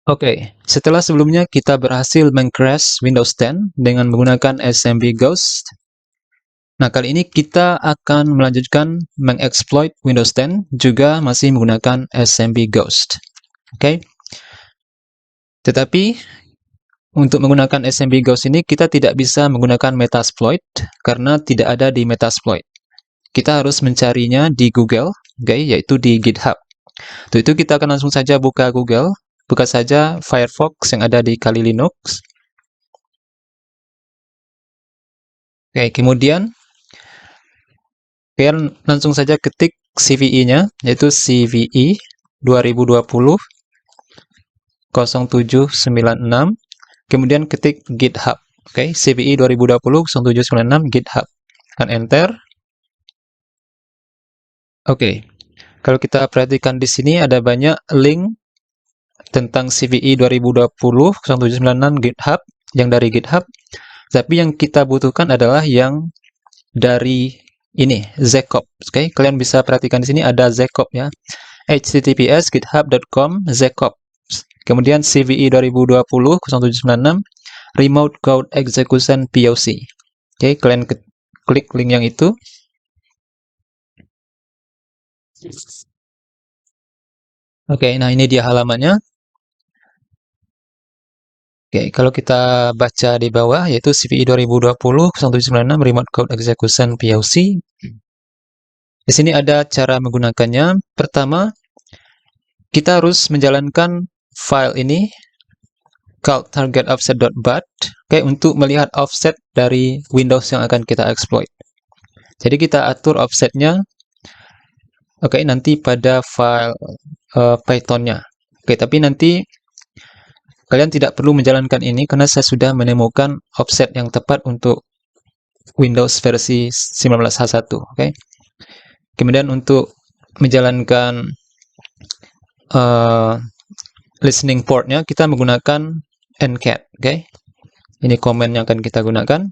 Oke, setelah sebelumnya kita berhasil meng-crash Windows 10 dengan menggunakan SMB Ghost. Nah, kali ini kita akan melanjutkan mengeksploit Windows 10 juga masih menggunakan SMB Ghost. Oke. Tetapi untuk menggunakan SMB Ghost ini kita tidak bisa menggunakan Metasploit karena tidak ada di Metasploit. Kita harus mencarinya di Google, oke, yaitu di GitHub. Untuk itu kita akan langsung saja buka Google, buka saja Firefox yang ada di Kali Linux. Oke, kemudian kalian langsung saja ketik CVE-nya, yaitu CVE 2020 0796, kemudian ketik GitHub. Oke, CVE 2020 0796 GitHub. Tekan enter. Oke. Kalau kita perhatikan di sini ada banyak link tentang CVE 2020 0796 GitHub yang dari GitHub. Tapi yang kita butuhkan adalah yang dari ini, Zekop. Oke, kalian bisa perhatikan di sini ada Zekop ya. https github.com Zekop. Kemudian CVE 2020 0796 Remote Code Execution POC. Oke, kalian klik link yang itu. Oke, nah ini dia halamannya. Oke, kalau kita baca di bawah, yaitu CVE 2020 0796 Remote Code Execution POC. Di sini ada cara menggunakannya. Pertama, kita harus menjalankan file ini, called target_offset.bat, oke, untuk melihat offset dari Windows yang akan kita exploit. Jadi kita atur offsetnya, oke, nanti pada file Python-nya. Oke, tapi nanti kalian tidak perlu menjalankan ini karena saya sudah menemukan offset yang tepat untuk Windows versi 19H1. Oke. Kemudian untuk menjalankan listening port-nya kita menggunakan ncat. Oke. Ini komen yang akan kita gunakan.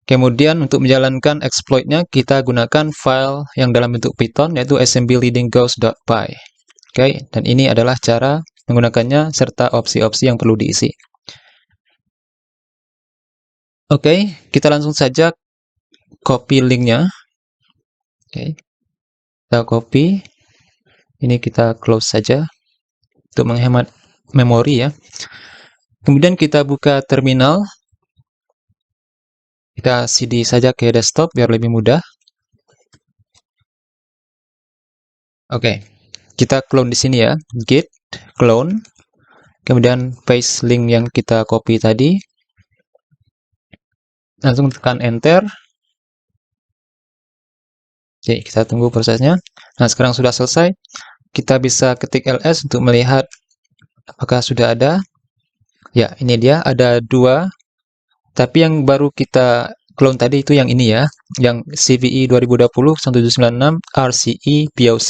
Kemudian untuk menjalankan exploit-nya kita gunakan file yang dalam bentuk Python yaitu assemblyleadingghost.py. Oke, dan ini adalah cara menggunakannya serta opsi-opsi yang perlu diisi. Oke, kita langsung saja copy linknya. Oke, kita copy. Ini kita close saja untuk menghemat memori ya. Kemudian kita buka terminal. Kita cd saja ke desktop biar lebih mudah. Oke, kita clone di sini ya. Git clone. Kemudian paste link yang kita copy tadi. Langsung tekan enter. Oke, kita tunggu prosesnya. Nah, sekarang sudah selesai. Kita bisa ketik ls untuk melihat apakah sudah ada. Ya, ini dia. Ada 2. Tapi yang baru kita clone tadi itu yang ini ya. Yang CVE 2020 1796 RCE POC.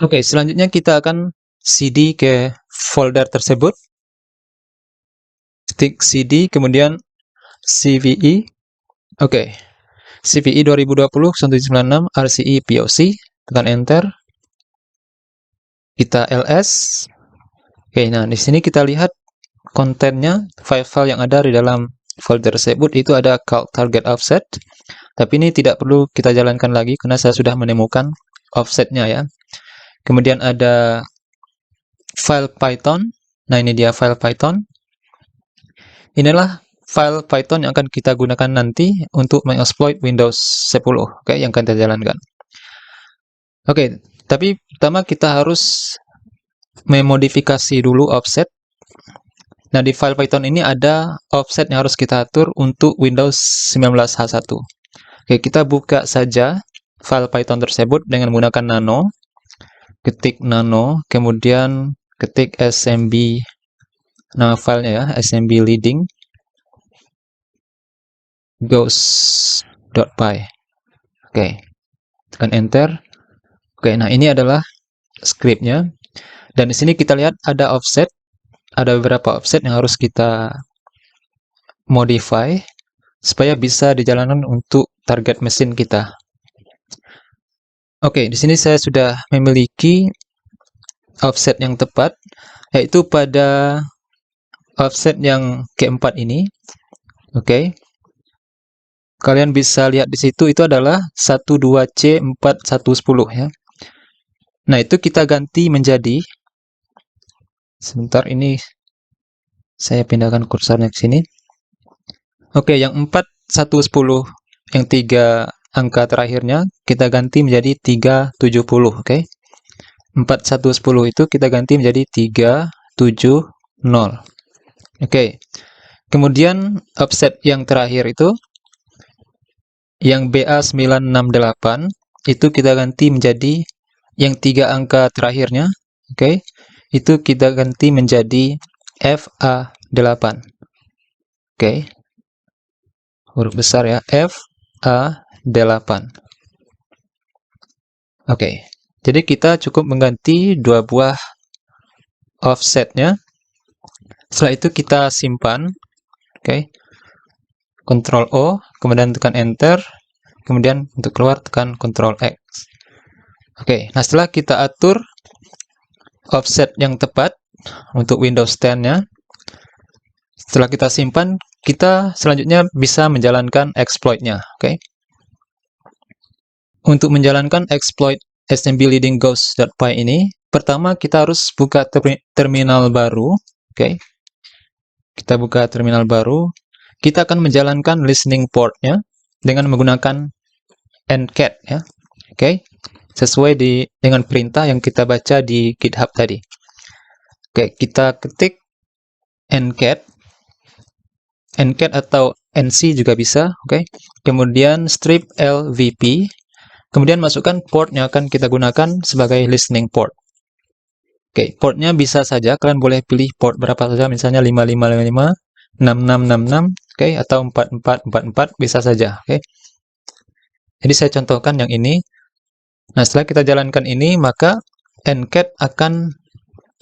Oke, selanjutnya kita akan cd ke folder tersebut. Ketik cd, kemudian CVE. Oke. CVE 2020 1796 RCE POC. Tekan enter. Kita ls. Oke, nah di sini kita lihat kontennya, file-file yang ada di dalam folder tersebut itu ada target offset. Tapi ini tidak perlu kita jalankan lagi karena saya sudah menemukan offsetnya ya. Kemudian ada file Python. Nah, ini dia file Python. Inilah file Python yang akan kita gunakan nanti untuk mengeksploit Windows 10, oke, yang akan kita jalankan. Oke, tapi pertama kita harus memodifikasi dulu offset. Nah, di file Python ini ada offset yang harus kita atur untuk Windows 19H1. Oke, kita buka saja file Python tersebut dengan menggunakan nano. Ketik nano, kemudian ketik smb, nama filenya ya, assemblyleading ghost.py. Oke, tekan enter. Oke, nah ini adalah scriptnya. Dan di sini kita lihat ada offset, ada beberapa offset yang harus kita modify supaya bisa dijalankan untuk target mesin kita. Oke, di sini saya sudah memiliki offset yang tepat, yaitu pada offset yang keempat ini. Oke. Kalian bisa lihat di situ itu adalah 12C4110 ya. Nah, itu kita ganti menjadi, sebentar ini saya pindahkan kursornya ke sini. Oke, yang 4110, yang 3 angka terakhirnya kita ganti menjadi 370, oke. 4110 itu kita ganti menjadi 370. Oke. Kemudian offset yang terakhir itu yang BA968 itu kita ganti menjadi yang 3 angka terakhirnya, oke. Itu kita ganti menjadi FA8. Oke. Huruf besar ya, FA8. Oke. Jadi kita cukup mengganti 2 buah offsetnya. Setelah itu kita simpan. Oke. Ctrl O, kemudian tekan Enter, kemudian untuk keluar tekan Ctrl X. Oke, nah setelah kita atur offset yang tepat untuk Windows 10-nya, setelah kita simpan, kita selanjutnya bisa menjalankan exploit-nya. Oke. Untuk menjalankan exploit smbleadingghost.py ini, pertama kita harus buka terminal baru. Oke. Kita buka terminal baru. Kita akan menjalankan listening port-nya dengan menggunakan ncat ya. Oke. Sesuai dengan perintah yang kita baca di GitHub tadi. Oke, kita ketik ncat atau nc juga bisa, oke. Kemudian strip lvp, kemudian masukkan port yang akan kita gunakan sebagai listening port. Oke, portnya bisa saja, kalian boleh pilih port berapa saja, misalnya 5555, 6666, oke, atau 4444 bisa saja, oke. Jadi saya contohkan yang ini. Nah, setelah kita jalankan ini, maka ncat akan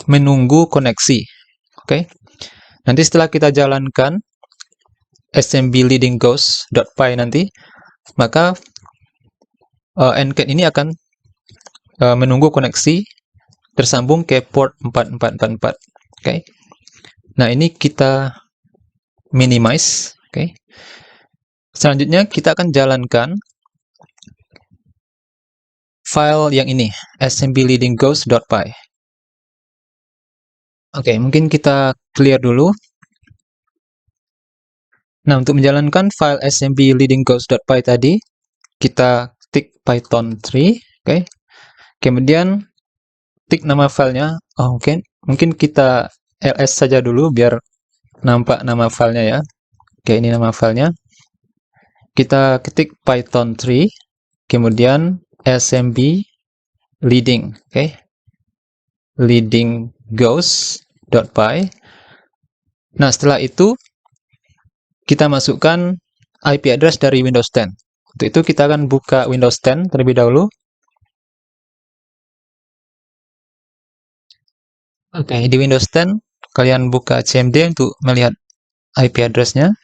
menunggu koneksi. Oke. Nanti setelah kita jalankan smbleadingghost.py nanti, maka ncat ini akan menunggu koneksi tersambung ke port 4444. Oke. Nah, ini kita minimize, oke. Selanjutnya kita akan jalankan file yang ini, smbleadingghost.py. Oke, mungkin kita clear dulu. Nah, untuk menjalankan file smbleadingghost.py tadi, kita ketik Python 3, oke. Kemudian ketik nama filenya. Oh, mungkin kita ls saja dulu biar nampak nama filenya ya. Oke, ini nama filenya. Kita ketik Python 3, kemudian smbleading, oke. leadingghost.py. Nah, setelah itu kita masukkan IP address dari Windows 10. Untuk itu kita akan buka Windows 10 terlebih dahulu. Oke, di Windows 10 kalian buka cmd untuk melihat IP address-nya.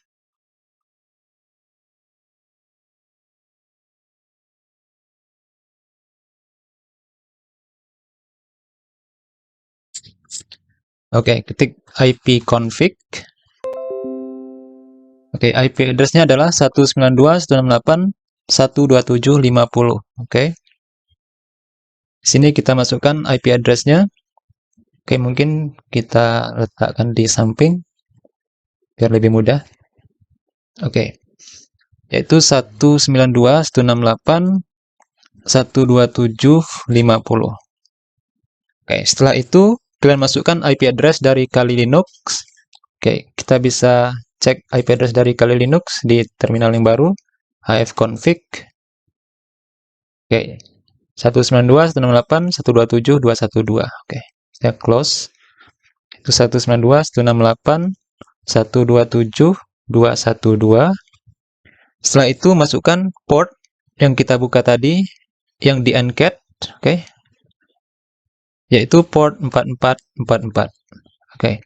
Oke, ketik ipconfig. Oke, IP address-nya adalah 192.168.127.50. Oke. Sini kita masukkan IP address-nya. Oke, mungkin kita letakkan di samping biar lebih mudah. Oke. Yaitu 192.168.127.50. Oke, setelah itu kalian masukkan IP address dari Kali Linux. Oke, kita bisa cek IP address dari Kali Linux di terminal yang baru, hfconfig. Oke, 192.168.127.212. Oke, saya close. Itu 192.168.127.212. Setelah itu masukkan port yang kita buka tadi, yang di ncat, oke, yaitu port 4444. Oke.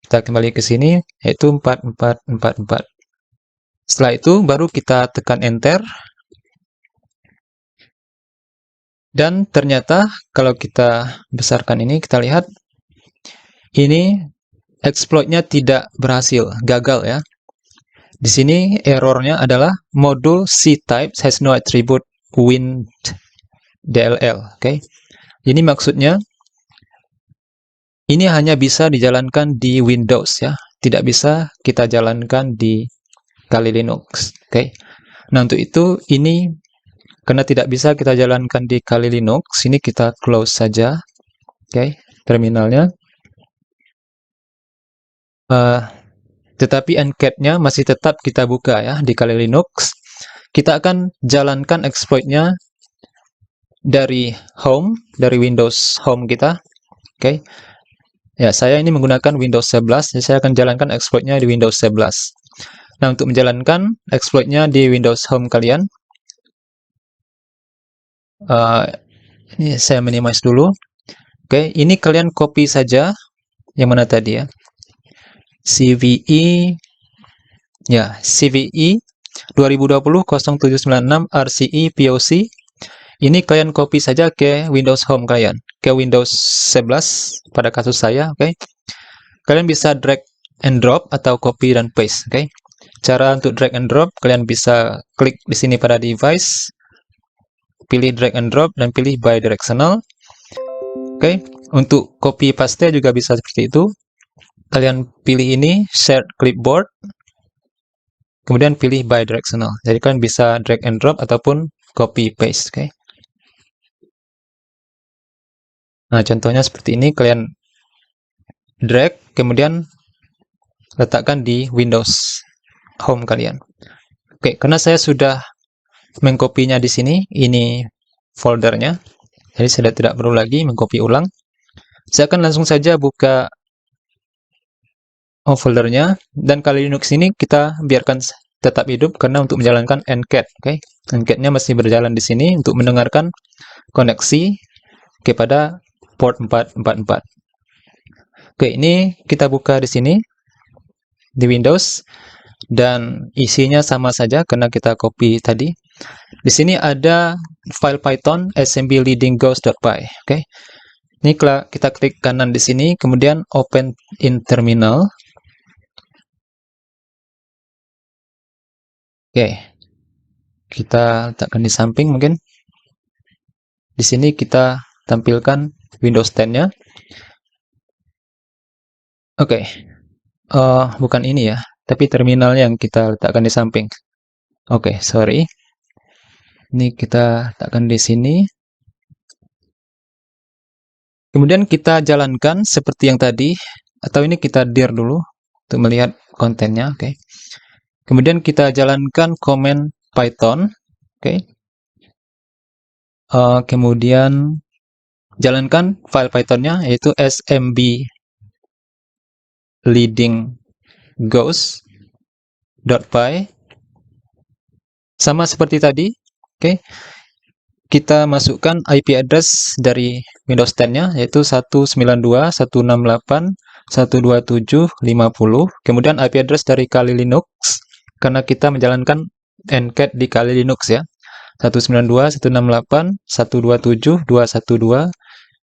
Kita kembali ke sini, yaitu 4444. Setelah itu, baru kita tekan Enter. Dan ternyata kalau kita besarkan ini, kita lihat ini exploitnya tidak berhasil, gagal ya. Di sini errornya adalah modul C-type has no attribute WinDLL. Oke, ini maksudnya ini hanya bisa dijalankan di Windows ya, tidak bisa kita jalankan di Kali Linux. Oke, nah untuk itu ini karena tidak bisa kita jalankan di Kali Linux, ini kita close saja. Oke, terminalnya. Tetapi encat-nya masih tetap kita buka ya di Kali Linux. Kita akan jalankan exploit-nya dari home, dari Windows Home kita. Oke. Ya, saya ini menggunakan Windows 11, jadi saya akan jalankan exploit-nya di Windows 11. Nah, untuk menjalankan exploit-nya di Windows Home kalian, ini saya minimize dulu. Oke, ini kalian copy saja yang mana tadi ya. CVE ya, CVE 2020-0796 RCE POC. Ini kalian copy saja ke Windows Home kalian, ke Windows 11 pada kasus saya, oke. Kalian bisa drag and drop atau copy dan paste, oke. Cara untuk drag and drop, kalian bisa klik di sini pada device, pilih drag and drop dan pilih bidirectional. Oke, untuk copy paste juga bisa seperti itu. Kalian pilih ini shared clipboard, kemudian pilih bidirectional. Jadi kalian bisa drag and drop ataupun copy paste, oke. Nah, contohnya seperti ini, kalian drag, kemudian letakkan di Windows Home kalian. Oke, karena saya sudah mengkopinya di sini, ini foldernya, jadi saya tidak perlu lagi mengcopy ulang. Saya akan langsung saja buka foldernya, dan Kali Linux ini kita biarkan tetap hidup karena untuk menjalankan encat. Oke, encat-nya masih berjalan di sini untuk mendengarkan koneksi kepada port 444. Oke, ini kita buka di sini di Windows dan isinya sama saja karena kita copy tadi. Di sini ada file Python assembly-leading-ghost.py. Oke. Ini kita klik kanan di sini, kemudian open in terminal. Oke. Kita letakkan di samping mungkin. Di sini kita tampilkan Windows 10-nya. Oke. Bukan ini ya, tapi terminal yang kita letakkan di samping. Oke, sorry. Ini kita letakkan di sini. Kemudian kita jalankan seperti yang tadi, atau ini kita dir dulu untuk melihat kontennya, oke. Kemudian kita jalankan command Python, oke. Kemudian jalankan file Pythonnya yaitu smb leading ghost.py, sama seperti tadi, oke. Kita masukkan IP address dari Windows 10-nya yaitu 192.168.127.50. Kemudian IP address dari Kali Linux karena kita menjalankan encat di Kali Linux ya. 192.168.127.212.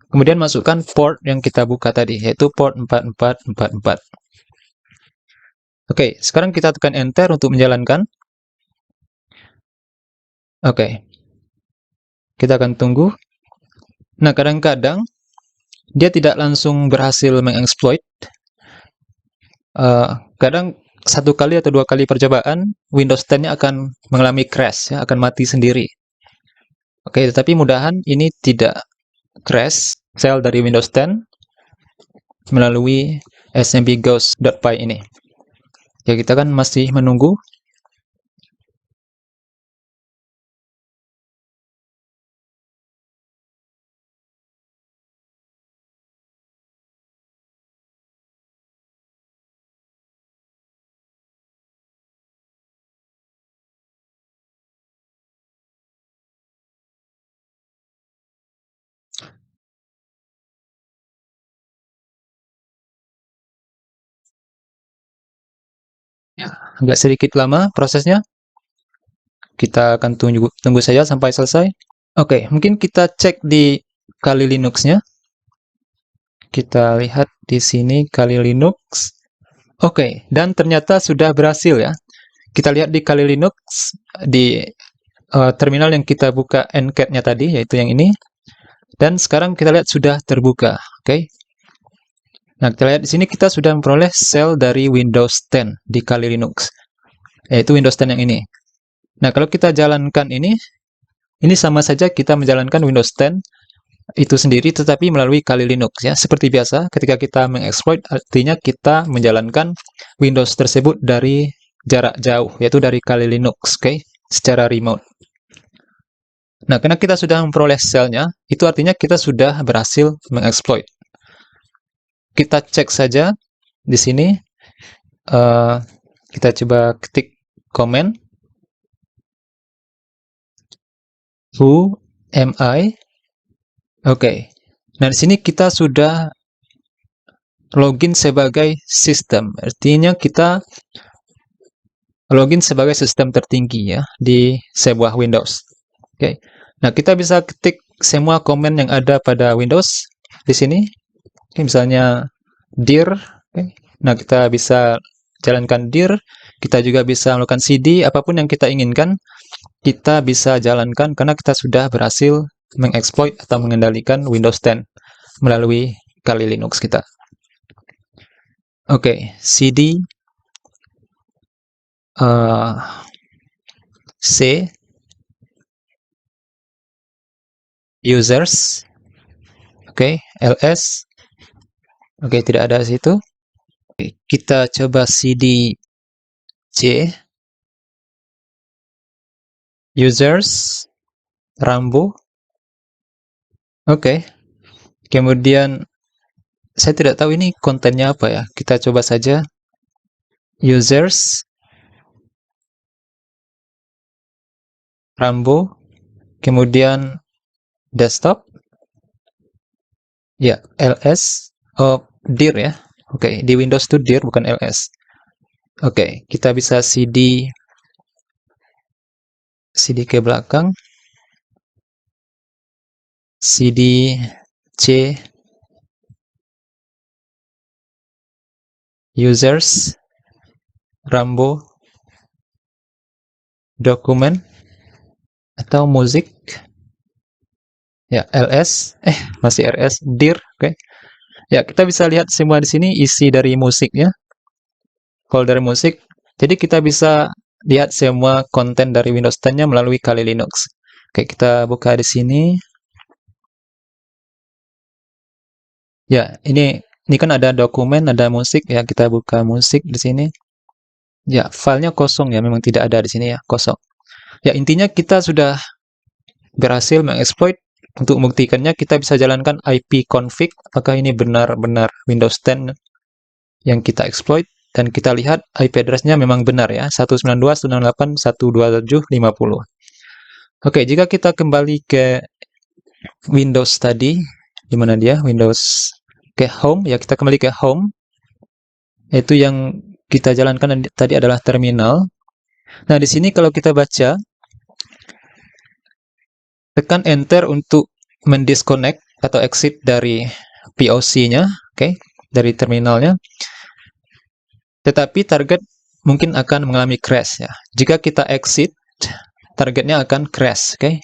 Kemudian masukkan port yang kita buka tadi yaitu port 4444. Oke, sekarang kita tekan enter untuk menjalankan. Oke. Kita akan tunggu. Nah, kadang-kadang dia tidak langsung berhasil mengeksploit. Kadang satu kali atau dua kali percobaan, Windows 10-nya akan mengalami crash, ya, akan mati sendiri. Oke, tetapi mudahan ini tidak crash shell dari Windows 10 melalui smbghost.py ini. Ya, kita kan masih menunggu. Ya, agak sedikit lama prosesnya. Kita akan tunggu saja sampai selesai. Oke, mungkin kita cek di Kali Linux-nya. Kita lihat di sini Kali Linux. Oke, dan ternyata sudah berhasil ya. Kita lihat di Kali Linux, di terminal yang kita buka encat-nya tadi, yaitu yang ini. Dan sekarang kita lihat sudah terbuka. Oke. Nah, kita lihat di sini kita sudah memperoleh shell dari Windows 10 di Kali Linux, yaitu Windows 10 yang ini. Nah, kalau kita jalankan ini sama saja kita menjalankan Windows 10 itu sendiri, tetapi melalui Kali Linux ya. Seperti biasa, ketika kita mengeksploit, artinya kita menjalankan Windows tersebut dari jarak jauh, yaitu dari Kali Linux, oke, secara remote. Nah, karena kita sudah memperoleh shell-nya, itu artinya kita sudah berhasil mengeksploit. Kita cek saja di sini. Kita coba ketik komen. Who am I? Oke. Nah, di sini kita sudah login sebagai sistem. Artinya kita login sebagai sistem tertinggi ya di sebuah Windows. Oke. Nah, kita bisa ketik semua komen yang ada pada Windows di sini. Oke, misalnya dir. Oke. Nah, kita bisa jalankan dir. Kita juga bisa melakukan cd, apapun yang kita inginkan, kita bisa jalankan karena kita sudah berhasil mengeksploit atau mengendalikan Windows 10 melalui Kali Linux kita. Oke, cd C users, oke, ls, oke, tidak ada di situ. Oke, kita coba cd c users rambo, oke. Kemudian saya tidak tahu ini kontennya apa ya. Kita coba saja users rambo, kemudian desktop, ya, ls, oh, dir ya. Oke, di Windows itu dir bukan ls. Oke, kita bisa cd ke belakang, cd c users rambo dokumen atau musik, ya, ls, masih rs, dir, oke. Ya, kita bisa lihat semua di sini isi dari musiknya, folder musik. Jadi kita bisa lihat semua konten dari Windows 10-nya melalui Kali Linux. Oke, kita buka di sini. Ya, ini kan ada dokumen, ada musik ya. Kita buka musik di sini. Ya, filenya kosong ya, memang tidak ada di sini ya, kosong. Ya, intinya kita sudah berhasil mengeksploit. Untuk membuktikannya, kita bisa jalankan ipconfig, apakah ini benar-benar Windows 10 yang kita exploit, dan kita lihat IP address-nya memang benar ya, 192.168.127.50. Oke, jika kita kembali ke Windows tadi, di mana dia? Windows ke home, ya, kita kembali ke home. Itu yang kita jalankan tadi adalah terminal. Nah, di sini kalau kita baca, tekan enter untuk mendisconnect atau exit dari POC-nya, oke, dari terminalnya. Tetapi target mungkin akan mengalami crash ya. Jika kita exit, targetnya akan crash, oke.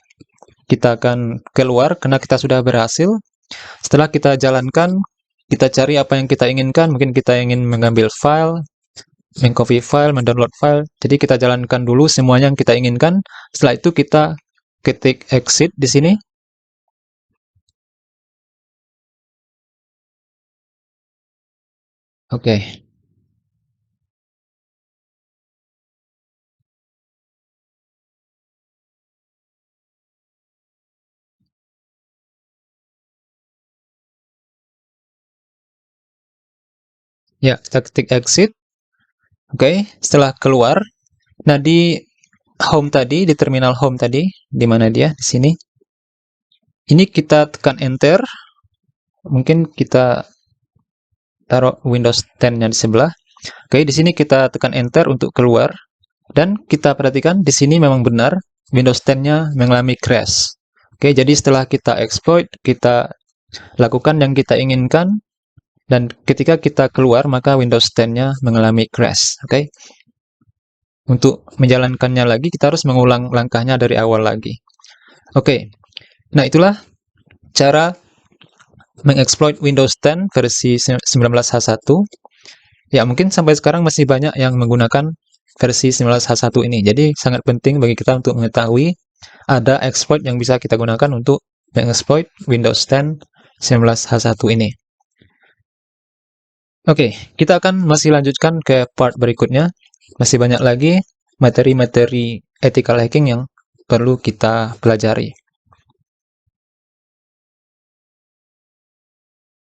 Kita akan keluar karena kita sudah berhasil. Setelah kita jalankan, kita cari apa yang kita inginkan. Mungkin kita ingin mengambil file, mengcopy file, mendownload file. Jadi kita jalankan dulu semuanya yang kita inginkan. Setelah itu kita ketik exit di sini. Oke. Ya, kita ketik exit. Oke, setelah keluar. Nah, di home tadi, di terminal home tadi, di mana dia? Di sini. Ini kita tekan enter. Mungkin kita taruh Windows 10-nya di sebelah. Oke, di sini kita tekan enter untuk keluar. Dan kita perhatikan di sini memang benar Windows 10-nya mengalami crash. Oke, jadi setelah kita exploit, kita lakukan yang kita inginkan, dan ketika kita keluar, maka Windows 10-nya mengalami crash. Oke, untuk menjalankannya lagi, kita harus mengulang langkahnya dari awal lagi. Oke, nah itulah cara mengeksploit Windows 10 versi 19H1. Ya, mungkin sampai sekarang masih banyak yang menggunakan versi 19H1 ini. Jadi, sangat penting bagi kita untuk mengetahui ada exploit yang bisa kita gunakan untuk mengeksploit Windows 10 19H1 ini. Oke, kita akan masih lanjutkan ke part berikutnya. Masih banyak lagi materi-materi ethical hacking yang perlu kita pelajari.